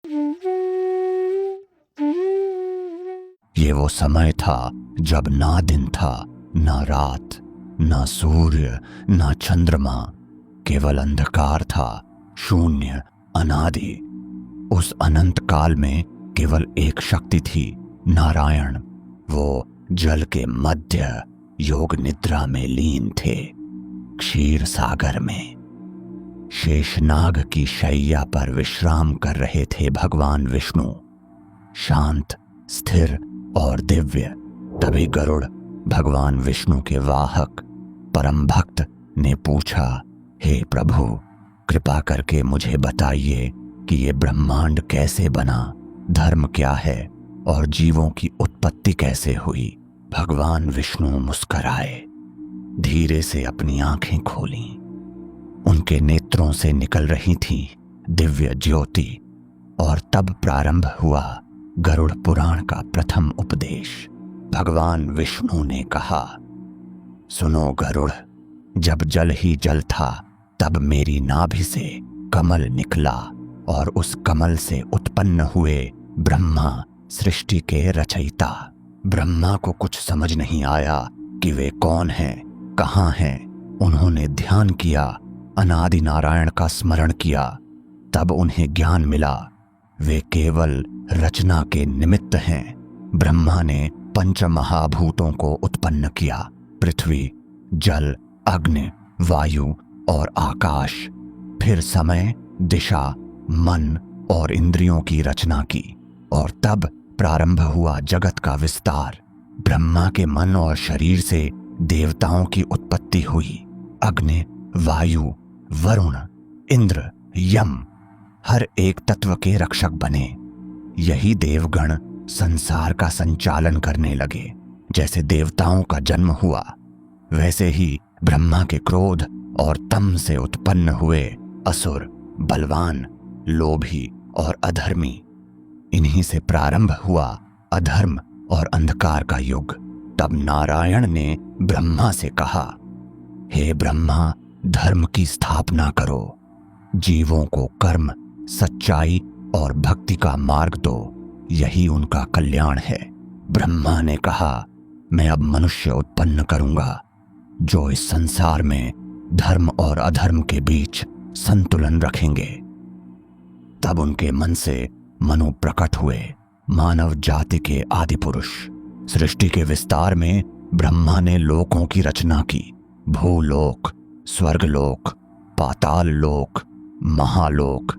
ये वो समय था जब ना दिन था, ना रात, ना सूर्य, ना चंद्रमा, केवल अंधकार था, शून्य, अनादि। उस अनंत काल में केवल एक शक्ति थी, नारायण। वो जल के मध्य योग निद्रा में लीन थे, क्षीर सागर में। शेषनाग की शैया पर विश्राम कर रहे थे भगवान विष्णु, शांत, स्थिर और दिव्य। तभी गरुड़, भगवान विष्णु के वाहक, परम भक्त ने पूछा, हे प्रभु, कृपा करके मुझे बताइए कि ये ब्रह्मांड कैसे बना, धर्म क्या है और जीवों की उत्पत्ति कैसे हुई। भगवान विष्णु मुस्कराए, धीरे से अपनी आंखें खोलीं। उनके नेत्रों से निकल रही थी दिव्य ज्योति, और तब प्रारंभ हुआ गरुड़ पुराण का प्रथम उपदेश। भगवान विष्णु ने कहा, सुनो गरुड़, जब जल ही जल था तब मेरी नाभि से कमल निकला, और उस कमल से उत्पन्न हुए ब्रह्मा, सृष्टि के रचयिता। ब्रह्मा को कुछ समझ नहीं आया कि वे कौन हैं, कहाँ हैं। उन्होंने ध्यान किया, अनादि नारायण का स्मरण किया। तब उन्हें ज्ञान मिला, वे केवल रचना के निमित्त हैं। ब्रह्मा ने पंच महाभूतों को उत्पन्न किया, पृथ्वी, जल, अग्नि, वायु और आकाश। फिर समय, दिशा, मन और इंद्रियों की रचना की, और तब प्रारंभ हुआ जगत का विस्तार। ब्रह्मा के मन और शरीर से देवताओं की उत्पत्ति हुई। अग्नि, वायु, वरुण, इंद्र, यम हर एक तत्व के रक्षक बने। यही देवगण संसार का संचालन करने लगे। जैसे देवताओं का जन्म हुआ, वैसे ही ब्रह्मा के क्रोध और तम से उत्पन्न हुए असुर, बलवान, लोभी और अधर्मी। इन्हीं से प्रारंभ हुआ अधर्म और अंधकार का युग। तब नारायण ने ब्रह्मा से कहा, हे ब्रह्मा, धर्म की स्थापना करो, जीवों को कर्म, सच्चाई और भक्ति का मार्ग दो, यही उनका कल्याण है। ब्रह्मा ने कहा, मैं अब मनुष्य उत्पन्न करूंगा जो इस संसार में धर्म और अधर्म के बीच संतुलन रखेंगे। तब उनके मन से मनु प्रकट हुए, मानव जाति के आदि पुरुष। सृष्टि के विस्तार में ब्रह्मा ने लोकों की रचना की, भूलोक, स्वर्गलोक, पाताल लोक, महालोक,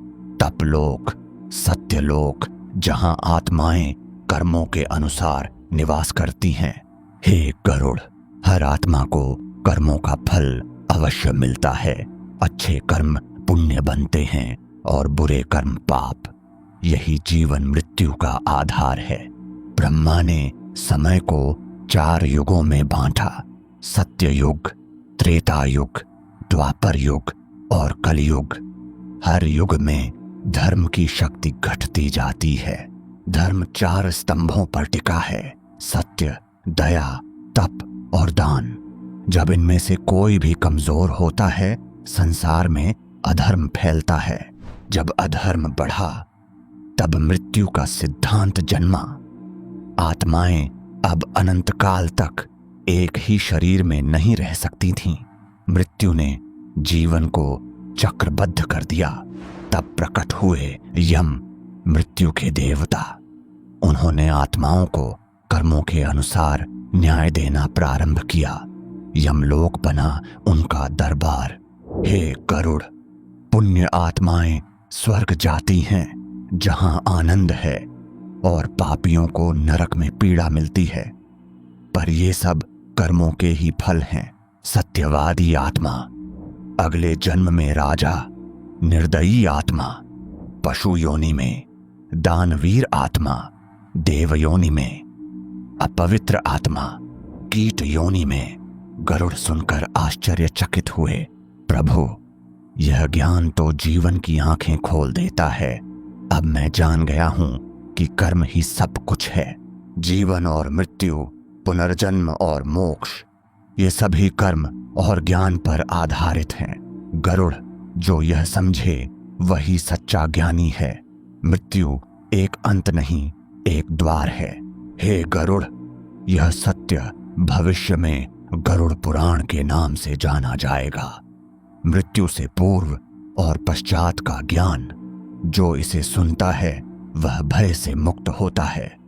तपलोक, सत्यलोक, जहां आत्माएं कर्मों के अनुसार निवास करती हैं। हे गरुड़, हर आत्मा को कर्मों का फल अवश्य मिलता है। अच्छे कर्म पुण्य बनते हैं और बुरे कर्म पाप। यही जीवन मृत्यु का आधार है। ब्रह्मा ने समय को 4 युगों में बांटा, सत्य युग, त्रेता युग, द्वापर युग और कलयुग। हर युग में धर्म की शक्ति घटती जाती है। धर्म 4 स्तंभों पर टिका है, सत्य, दया, तप और दान। जब इनमें से कोई भी कमजोर होता है, संसार में अधर्म फैलता है। जब अधर्म बढ़ा, तब मृत्यु का सिद्धांत जन्मा। आत्माएं अब अनंत काल तक एक ही शरीर में नहीं रह सकती थीं। मृत्यु ने जीवन को चक्रबद्ध कर दिया। तब प्रकट हुए यम, मृत्यु के देवता। उन्होंने आत्माओं को कर्मों के अनुसार न्याय देना प्रारंभ किया। यमलोक बना उनका दरबार। हे गरुड़, पुण्य आत्माएं स्वर्ग जाती हैं, जहां आनंद है, और पापियों को नरक में पीड़ा मिलती है। पर ये सब कर्मों के ही फल हैं। सत्यवादी आत्मा अगले जन्म में राजा, निर्दयी आत्मा पशु योनि में, दानवीर आत्मा देव योनि में, अपवित्र आत्मा कीट योनि में। गरुड़ सुनकर आश्चर्यचकित हुए। प्रभु, यह ज्ञान तो जीवन की आंखें खोल देता है। अब मैं जान गया हूं कि कर्म ही सब कुछ है। जीवन और मृत्यु, पुनर्जन्म और मोक्ष, ये सभी कर्म और ज्ञान पर आधारित हैं। गरुड़ जो यह समझे वही सच्चा ज्ञानी है। मृत्यु एक अंत नहीं, एक द्वार है। हे गरुड़, यह सत्य भविष्य में गरुड़ पुराण के नाम से जाना जाएगा। मृत्यु से पूर्व और पश्चात का ज्ञान, जो इसे सुनता है वह भय से मुक्त होता है।